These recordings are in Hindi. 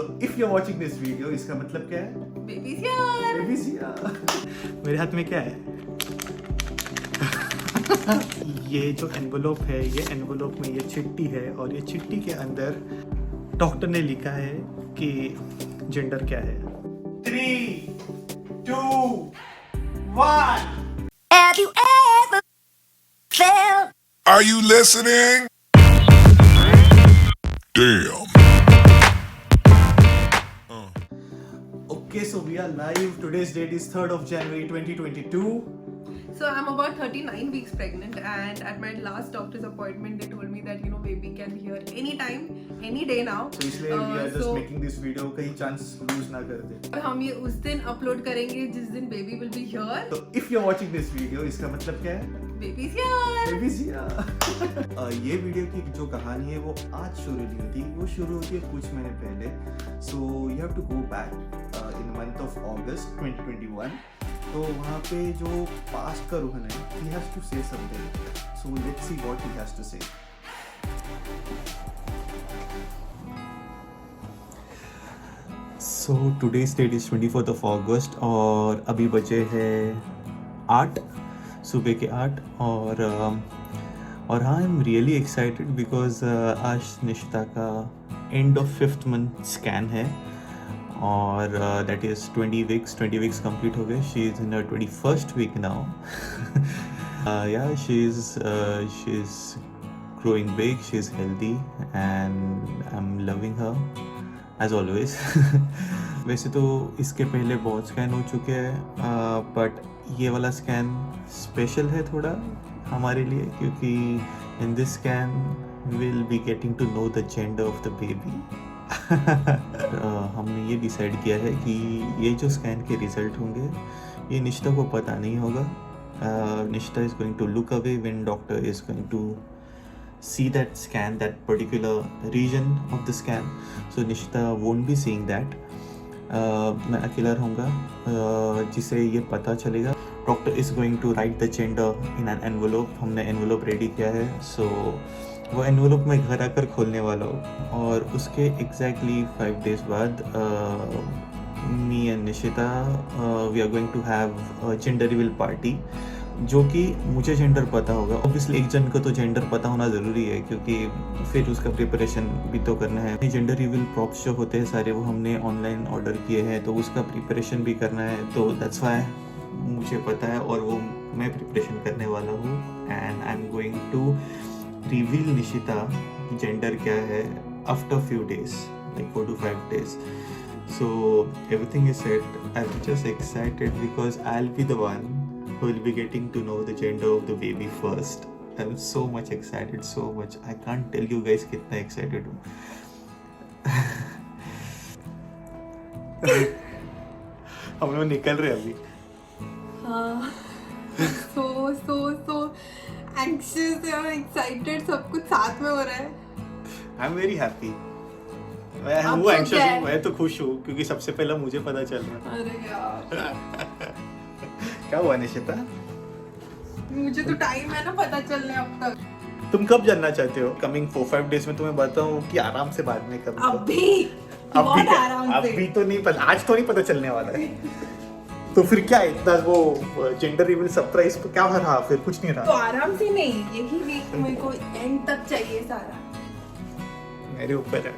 So if you're watching this video, इसका मतलब क्या है? Baby's here. Baby's here. मेरे हाथ में क्या है? ये जो एनवलप है, ये एनवलप में ये चिट्ठी है और ये चिट्ठी के अंदर डॉक्टर ने लिखा है कि जेंडर क्या है. 3, 2, 1. Have you ever felt? Are you listening? Damn. Okay, so we are live. Today's date is 3rd of January 2022. So I'm about 39 weeks pregnant, and at my last doctor's appointment, they told me that baby can be here anytime, any day now. So इसलिए we are just making this video, कहीं chance lose ना कर दे. और हम ये उस दिन अपलोड करेंगे जिस दिन baby will be here. So if you're watching this video, इसका मतलब क्या है? Baby's here. Baby's here. ये वीडियो की जो कहानी है वो आज शुरू नहीं होती, वो शुरू होती है कुछ महीने पहले. So you have to go back in the month of August 2021. तो वहाँ पे जो पास्ट का रोहन है, he has to say something. So let's see what he has to say. So today's date is 24th of August और अभी बजे है 8 सुबह के 8 और हाँ I am really excited because आज निशिता का end of 5th month scan है और दैट इज़ 20 वीक्स कंप्लीट हो गए. She is in her 21st week now. Yeah she is growing big, she is healthy and I'm loving her as always. वैसे तो इसके पहले बहुत स्कैन हो चुके हैं बट ये वाला स्कैन स्पेशल है थोड़ा हमारे लिए क्योंकि in this scan will be getting to know the gender of the baby. हमने ये डिसाइड किया है कि ये जो स्कैन के रिजल्ट होंगे ये निशिता को पता नहीं होगा. Nishita is going to look away when doctor is going to see that scan, that particular region of the scan. So Nishita won't be seeing that. मैं अकेला रहूँगा जिसे ये पता चलेगा. Doctor is going to write the gender in an envelope. हमने एनवलप रेडी किया है. सो वो एनवलप मैं घर आकर खोलने वाला हूँ और उसके एग्जैक्टली 5 days बाद me and Nishita we are going to have gender reveal party जो कि मुझे जेंडर पता होगा. ऑब्वियसली एक जन को तो जेंडर पता होना ज़रूरी है क्योंकि फिर उसका प्रिपरेशन भी तो करना है. जेंडर रिवील प्रॉप्स जो होते हैं सारे वो हमने ऑनलाइन ऑर्डर किए हैं तो उसका प्रिपरेशन भी करना है. तो दैट्स व्हाई मुझे पता है और वो मैं प्रिपरेशन करने वाला हूँ and I am going to reveal Nishita gender क्या है after few days like 4 to 5 days. So everything is set. I'm just excited because I'll be the one who will be getting to know the gender of the baby first. I'm so much excited, so much. I can't tell you guys कितना excited हूँ. हम लोग निकल रहे अभी. हाँ. So anxious और excited सब कुछ साथ में हो रहा है. I'm very happy. मैं अब हूँ तो anxious क्या हूँ. है? मैं तो खुश हूँ क्योंकि सबसे पहला मुझे पता चल रहा है. अरे यार. क्या हुआ निशिता? मुझे तो टाइम है ना पता चलने अब तक. तुम कब जानना चाहते हो? कमिंग 4-5 days में तुम्हें बताऊँ कि आराम से बाद में कब? अभी अभी बहुत आराम से. अभी तो नहीं पता. आज तो नहीं पता चलने वाला है. तो फिर क्या इतना वो जेंडर रिवील सरप्राइज तो क्या रहा? फिर कुछ नहीं तो रहा. आराम से नहीं, यही वीक मेरे को एंड तक चाहिए सारा. मेरे ऊपर है.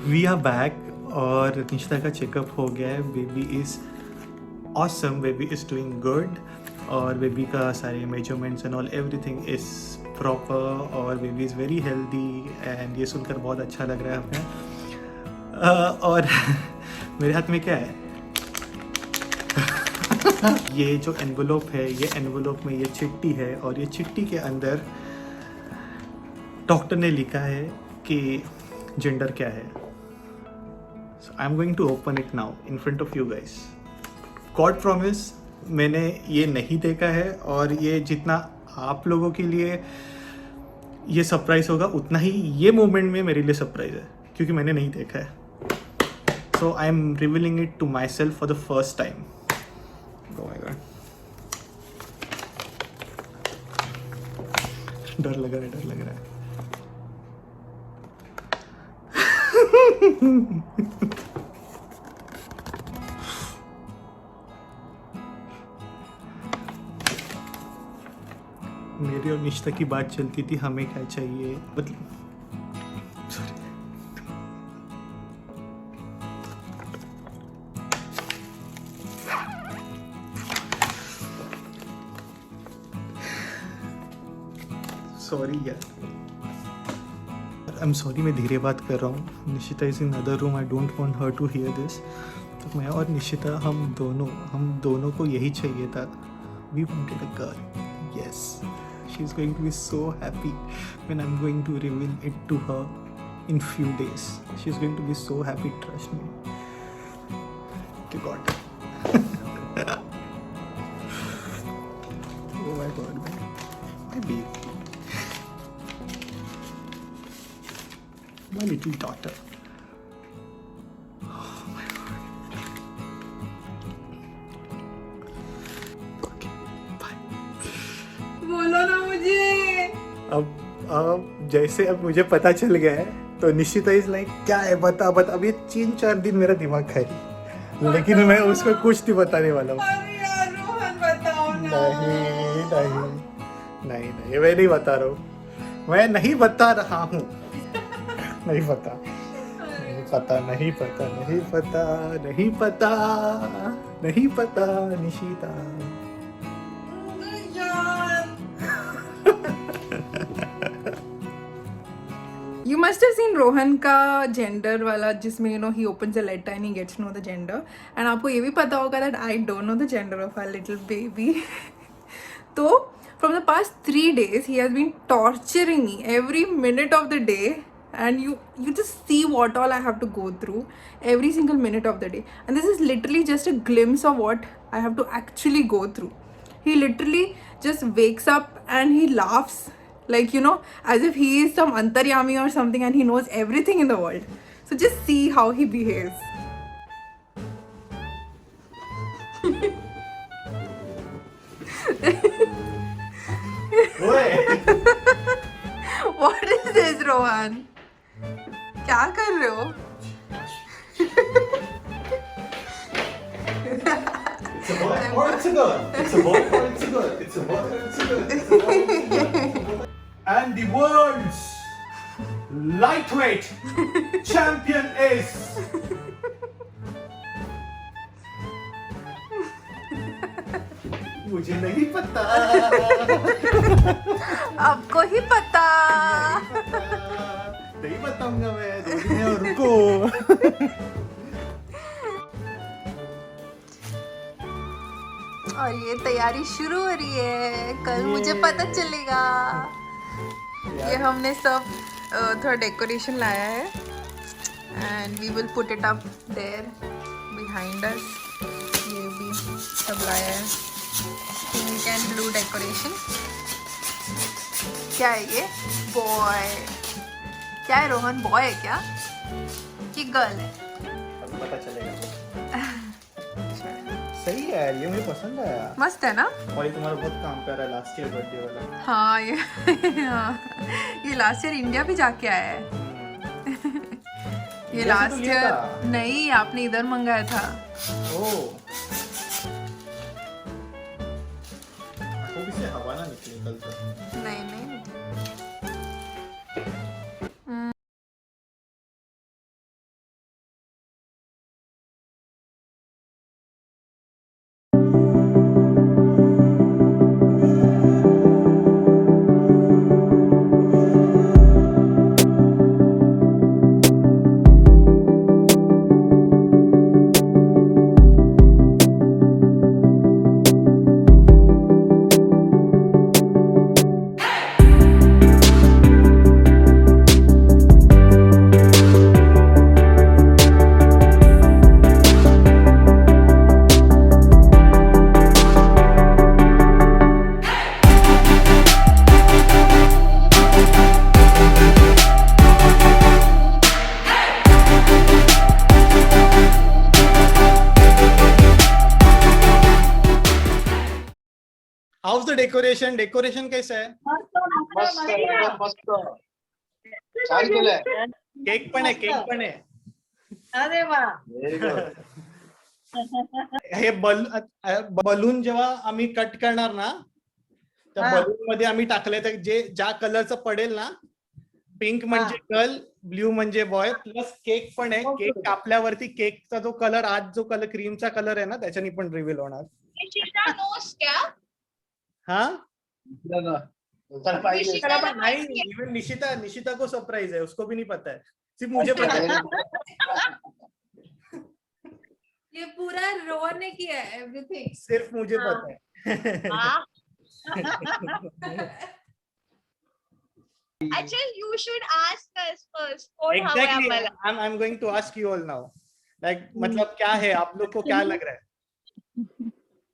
वी आर बैक और निशिता का चेकअप हो गया है. Baby is awesome. Baby is doing good और बेबी का सारे measurements and all everything is proper और baby is very healthy and ये सुनकर बहुत अच्छा लग रहा है हमें. और मेरे हाथ में क्या है? ये जो एनवलप है, ये एनवलप में ये चिट्ठी है और ये चिट्ठी के अंदर डॉक्टर ने लिखा है कि जेंडर क्या है. So I am going to open it now in front of you guys. God promise मैंने ये नहीं देखा है और ये जितना आप लोगों के लिए ये सरप्राइज होगा उतना ही ये मोमेंट में मेरे लिए सरप्राइज है क्योंकि मैंने नहीं देखा है. So I am revealing it to myself for the first time. Oh my God. डर लग रहा है, डर लग रहा है। मेरी और निश्ता की बात चलती थी, हमें क्या चाहिए, मतलब सॉरी यार, आई एम सॉरी, मैं धीरे बात कर रहा हूँ। Nishita is in other room, I don't want her to hear this. तो मैं और निशिता, हम दोनों को यही चाहिए था। We wanted a girl, yes. She is going to be so happy when I am going to reveal it to her in few days. She is going to be so happy, trust me. कि God, oh my God, my baby, my little daughter. Oh my God. Okay, bye. बोलो ना मुझे। अब जैसे अब मुझे पता चल गया है, तो निश्चित इज लाइक क्या है, बता। अब ये 3-4 दिन मेरा दिमाग खा रही, लेकिन मैं उसको कुछ नहीं बताने वाला हूँ। अरे यार रोहन बताओ ना। नहीं, मैं नहीं बता रहा हूँ, मैं नहीं बता रहा हूँ। नहीं पता, नहीं पता Nishita. You must have seen Rohan का जेंडर वाला, जिसमें you know he opens a letter and he gets to know the gender, and आपको ये भी पता होगा that I don't know the gender of our little baby. तो from the past 3 days he has been torturing me every minute of the day, and you just see what all I have to go through every single minute of the day, and this is literally just a glimpse of what I have to actually go through. He literally just wakes up and he laughs like, you know, as if he is some antaryami or something and he knows everything in the world. So just see how he behaves. What is this, Rohan? क्या कर रहे हो? It's a boy or it's a girl? It's a boy or it's a girl? It's a boy or it's a girl? It's a boy or it's a girl? And the world's lightweight champion is मुझे नहीं पता। आपको ही पता। नहीं बताऊंगा मैं, 2 दिन और रुको। और ये तैयारी शुरू हो रही है, कल मुझे पता चलेगा। ये हमने सब थोड़ा डेकोरेशन लाया है, and we will put it up there behind us. ये भी सब लाया है, पिंक एंड ब्लू डेकोरेशन। क्या है ये? बॉय। क्या है रोहन, बॉय है क्या कि गर्ल है? अब पता चलेगा। सही है यार, ये मुझे पसंद आया। मस्त है ना? और ये तुम्हारा बहुत काम कर रहा है, लास्ट ईयर बर्थडे वाला। हाँ ये लास्ट ईयर इंडिया भी जाके आया है। ये लास्ट ईयर नहीं, आपने इधर मंगाया था। ओह, खूब से हवा ना निकले कल तक। नहीं डेकोरेशन डेकोरेशन कैसा है? मस्त एकदम मस्त छान केलंय. केक पण आहे अरे वा. Very good. हे बलून जेव्हा आम्ही कट करणार ना त्या हा. बलून मध्ये आम्ही टाकले तर जे ज्या कलरचं पडेल ना पिंक म्हणजे गर्ल ब्ल्यू म्हणजे बॉय प्लस केक पण आहे. Okay. केक कापल्यावरती केकचा जो कलर आज जो कलर क्रीमचा कलर आहे ना त्याच्यानी पण रिव्हील होणार. हा चल पाहिजे. त्याला पण नाही इवन निशिता को सरप्राइज है उसको भी नहीं पता है सिर्फ मुझे पता है. ये पूरा रोहन ने किया है एवरीथिंग. सिर्फ मुझे पता है. Actually, you should ask us first. कोण हवंय Exactly. आम्हाला? I'm going to ask you all now. Like मतलब क्या है आप लोग को क्या लग रहा है?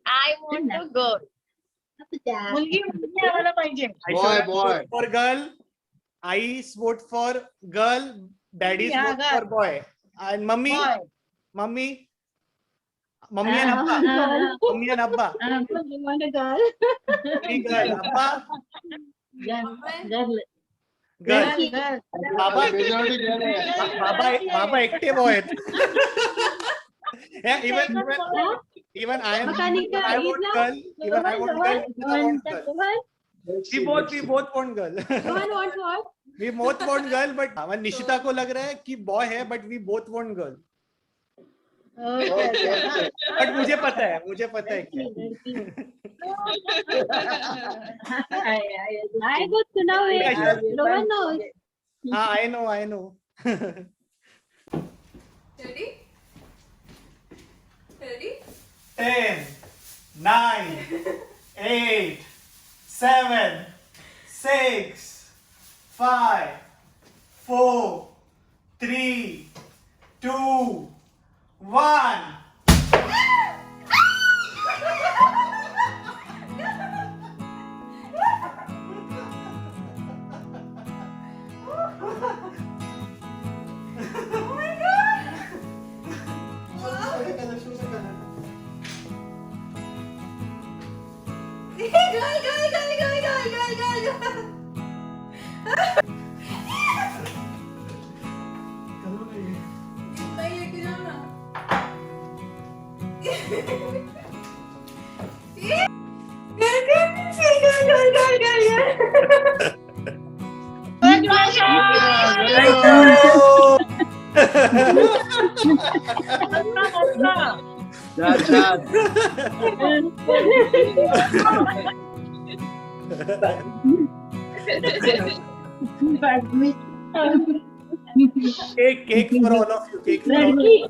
I want a girl. मुलगी आम्हाला पाहिजे. Boy, boy. For girl, I vote for girl. Daddy's Yeah, vote girl. for boy. And mummy, Boy. mummy and abba. Mummy and abba. Three girl. Abba, girl. Baba Majority girl आहे. बाबा एकटे boy आहेत. Yeah, even I want girl. Even I want girl. Even I want girl. We both want girl. We both want girl, but Nishita को लग रहा है कि बॉय है, but we both want girl. But मुझे पता है क्या. I got to know it. No one knows. हाँ, I know. Ready? 10, 9, 8, 7, 6, 5, 4, 3, 2, 1. छान. Cake for all of you. Cake for all of you.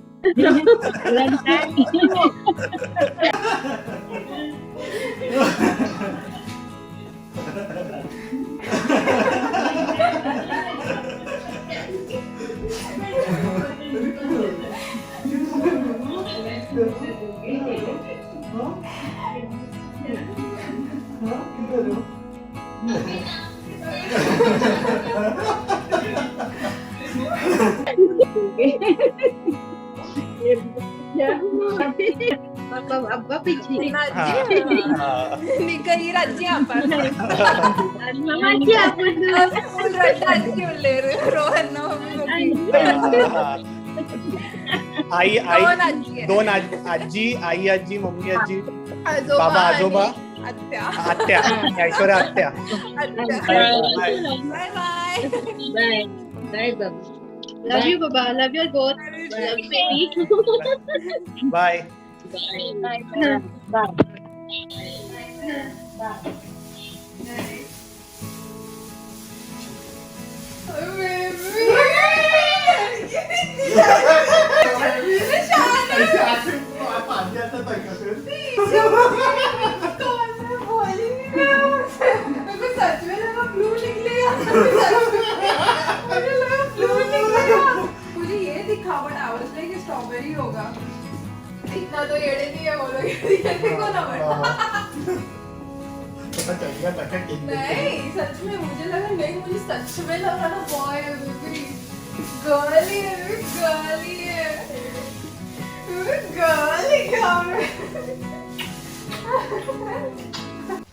अब्बा पिछली निकली राज्य आपण मामाची आपण राज्य रोहन आई दोन आजी आहेत. दोन आजी आई आजी मम्मी आजी आजोबा बाबा आजोबा आणि आत्या आत्या ऐश्वर्या आत्या बाय बाय बाय बाय बाबा लव यू बाबा love you both love you baby bye bye सच में लगा फ्लू निकलेगा मुझे ये दिखा but I was like strawberry होगा. इतना तो येड़े नहीं है बोलो ये कौन नहीं सच में मुझे लगा नहीं मुझे सच में लगा ना बॉय है बेबी गर्ली है गर्ली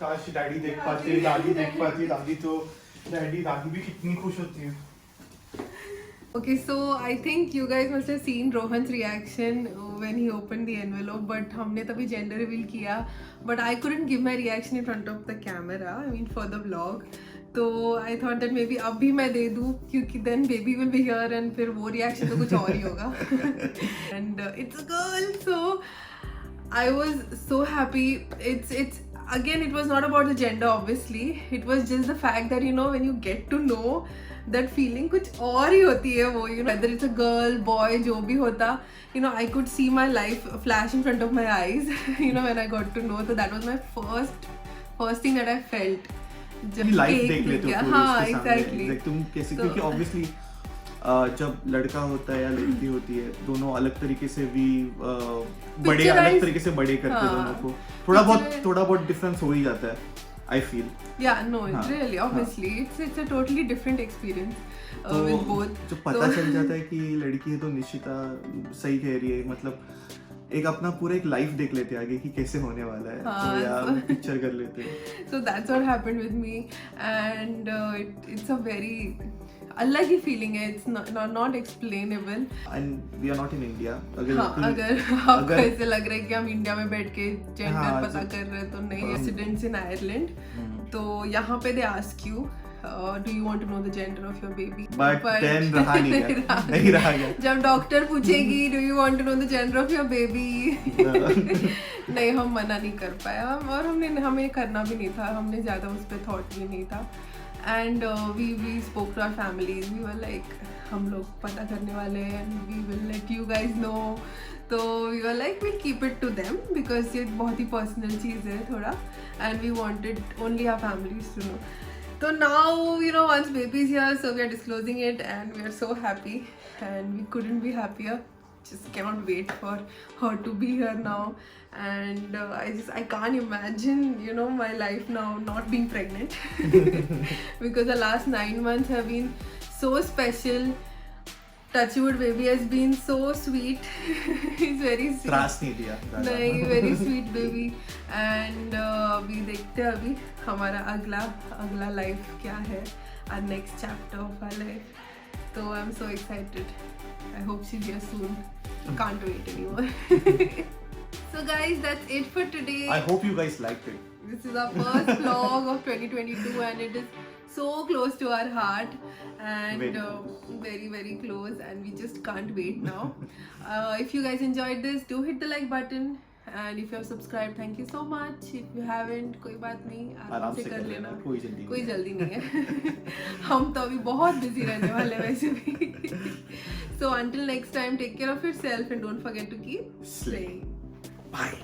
काश डैडी देख पाते, दादी देख पाती, दादी भी कितनी खुश होती है. Okay, so I think you guys must have seen Rohan's reaction when he opened the envelope, but हमने तभी gender reveal किया, but I couldn't give my reaction in front of the camera, I mean for the vlog. तो I thought that maybe अब भी मैं दे दूँ क्योंकि then baby will be here and फिर वो reaction तो कुछ और ही होगा. And it's a girl, so I was so happy. It's again, it was not about the gender obviously, it was just the fact that you know when you get to know that feeling कुछ और ही होती है वो, you know, whether it's a girl, boy, जो भी होता, you know, I could see my life flash in front of my eyes, you know, when I got to know. So that was my first thing that I felt. जब लाइफ cake देख लेते दिया, हो पूरी हाँ उसके सामने. exactly. Like, तुम कैसे, So- क्योंकि ऑब्वियसली जब लड़का होता है या लड़की होती है, दोनों अलग तरीके से भी बड़े अलग Picturized- तरीके से बड़े करते हैं हाँ. दोनों को. थोड़ा बहुत डिफरेंस हो ही जाता है, आई फील. Yeah, no, हाँ, really, obviously, it's a totally different experience तो with both. जब पता तो- चल जाता है कि लड़की है तो निशिता सही कह रही है, मतलब एक अपना पूरा एक लाइफ देख लेते हैं आगे कि कैसे होने वाला है, हाँ, तो यार so- पिक्चर कर लेते हैं. So that's what happened with me, and it's a very अलग ही feeling है. It's not explainable. And we are not in India. हाँ, अगर आपको अगर- ऐसे लग रहा है कि हम इंडिया में बैठ के जेंडर हाँ, पता कर रहे हैं, तो नहीं. हाँ. रेसिडेंट्स इन आयरलैंड, तो यहाँ पे they ask you do you want to know the gender of your baby, but then रहा नहीं गया. जब डॉक्टर पूछेगी do you want to know the gender of your baby, नहीं, हम मना नहीं कर पाया, और हमें करना भी नहीं था, हमने ज़्यादा उस पर थॉट भी नहीं था. And we spoke to our families, we were like हम लोग पता करने वाले हैं, we will let you guys know. तो we were like we keep it to them because ये बहुत ही पर्सनल चीज़ है थोड़ा, and we wanted only our families to know. So now, you know, once baby is here, so we are disclosing it and we are so happy and we couldn't be happier. Just cannot wait for her to be here now. And I can't imagine, you know, my life now not being pregnant. Because the last 9 months have been so special. Touchwood baby has been so sweet. He's very sweet. त्रास नहीं दिया ज़्यादा. नहीं, वेरी स्वीट बेबी. एंड अभी देखते हैं अभी हमारा अगला लाइफ क्या है, our next chapter of our life. तो I am so excited. I hope she here soon. Can't wait anymore. So guys, that's it for today. I hope you guys liked it. This is our first vlog of 2022 and it is so close to our heart and Very very very close, and we just can't wait now. If you guys enjoyed this, do hit the like button, and if you have subscribed, thank you so much. If you haven't, कोई बात नहीं, आराम से कर लेना, कोई जल्दी नहीं है. हम तो अभी बहुत busy रहने वाले हैं वैसे भी. So until next time, take care of yourself and don't forget to keep slaying. Bye.